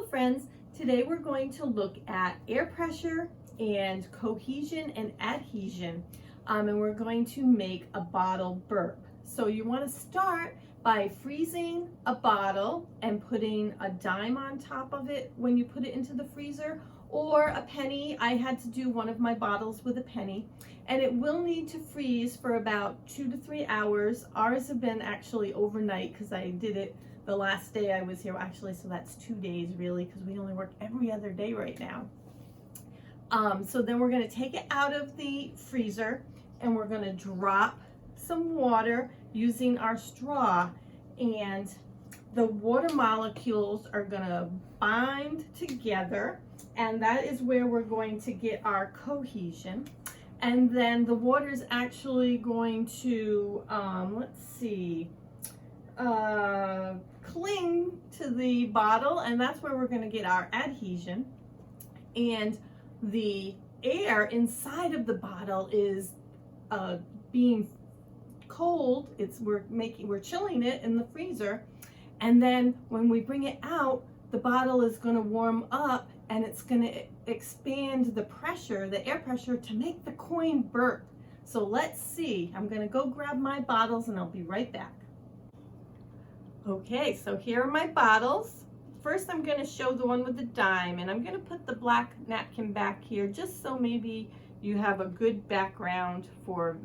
friends, today we're going to look at air pressure and cohesion and adhesion, and we're going to make a bottle burp. So you want to start by freezing a bottle and putting a dime on top of it when you put it into the freezer, or a penny. I had to do one of my bottles with a penny, and it will need to freeze for about 2 to 3 hours. Ours have been actually overnight because I did it the last day I was here. Actually, so that's 2 days really, because we only work every other day right now. So then we're going to take it out of the freezer and we're going to drop some water using our straw, and the water molecules are going to bind together, and that is where we're going to get our cohesion. And then the water is actually going to cling to the bottle, and that's where we're going to get our adhesion. And the air inside of the bottle is being cold. We're chilling it in the freezer, and then when we bring it out, the bottle is going to warm up and it's going to expand the pressure, the air pressure, to make the coin burp. So let's see. I'm going to go grab my bottles and I'll be right back. Okay, so here are my bottles. First, I'm going to show the one with the dime, and I'm going to put the black napkin back here just so maybe you have a good background for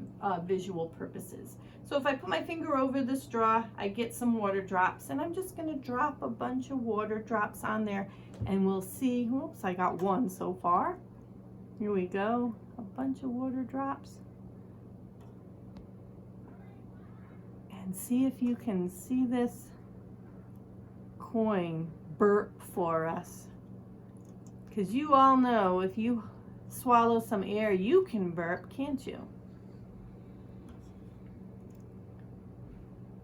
visual purposes. So if I put my finger over the straw, I get some water drops, and I'm just going to drop a bunch of water drops on there, and we'll see. Oops, I got one so far. Here we go, a bunch of water drops. And see if you can see this coin burp for us, because you all know if you swallow some air you can burp, can't you?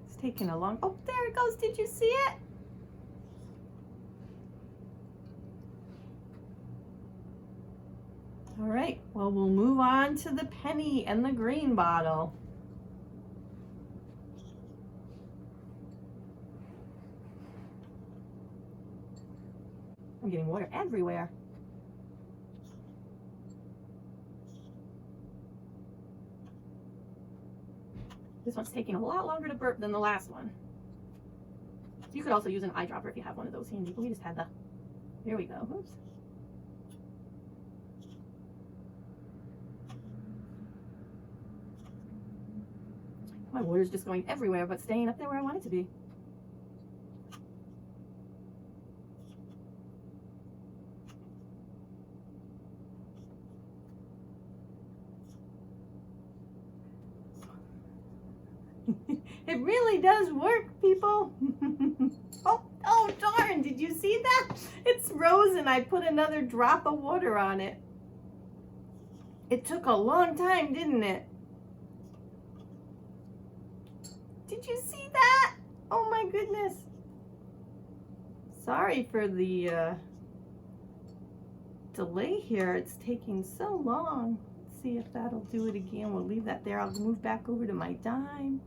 It's taking a long, oh, there it goes. Did you see it? All right, well, we'll move on to the penny and the green bottle. I'm getting water everywhere. This one's taking a lot longer to burp than the last one. You could also use an eyedropper if you have one of those handy, but we just had the, here we go. Oops. My water's just going everywhere, but staying up there where I want it to be. It really does work, people. Oh darn, did you see that? It's frozen. I put another drop of water on it. It took a long time, didn't it? Did you see that? Oh my goodness. Sorry for the delay here. It's taking so long. Let's see if that'll do it again. We'll leave that there. I'll move back over to my dime.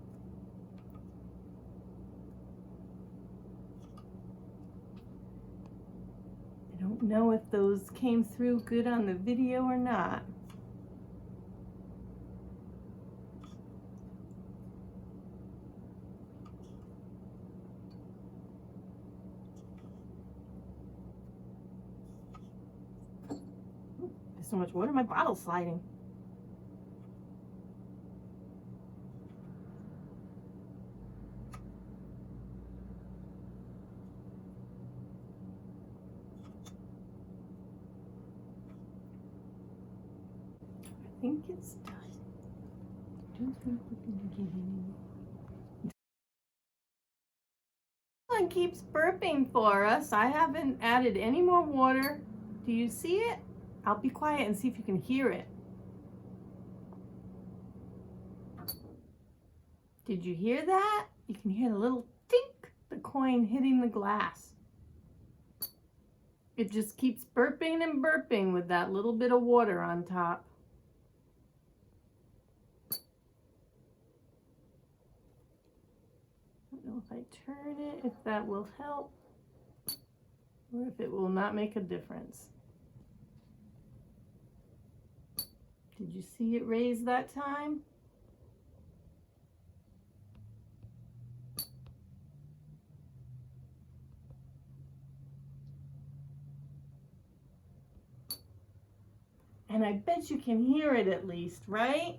I don't know if those came through good on the video or not. There's so much water, my bottle's sliding. I think it's done. One keeps burping for us. I haven't added any more water. Do you see it? I'll be quiet and see if you can hear it. Did you hear that? You can hear the little tink, the coin hitting the glass. It just keeps burping and burping with that little bit of water on top. I don't know if I turn it, if that will help. or if it will not make a difference. Did you see it raise that time? And I bet you can hear it at least, right?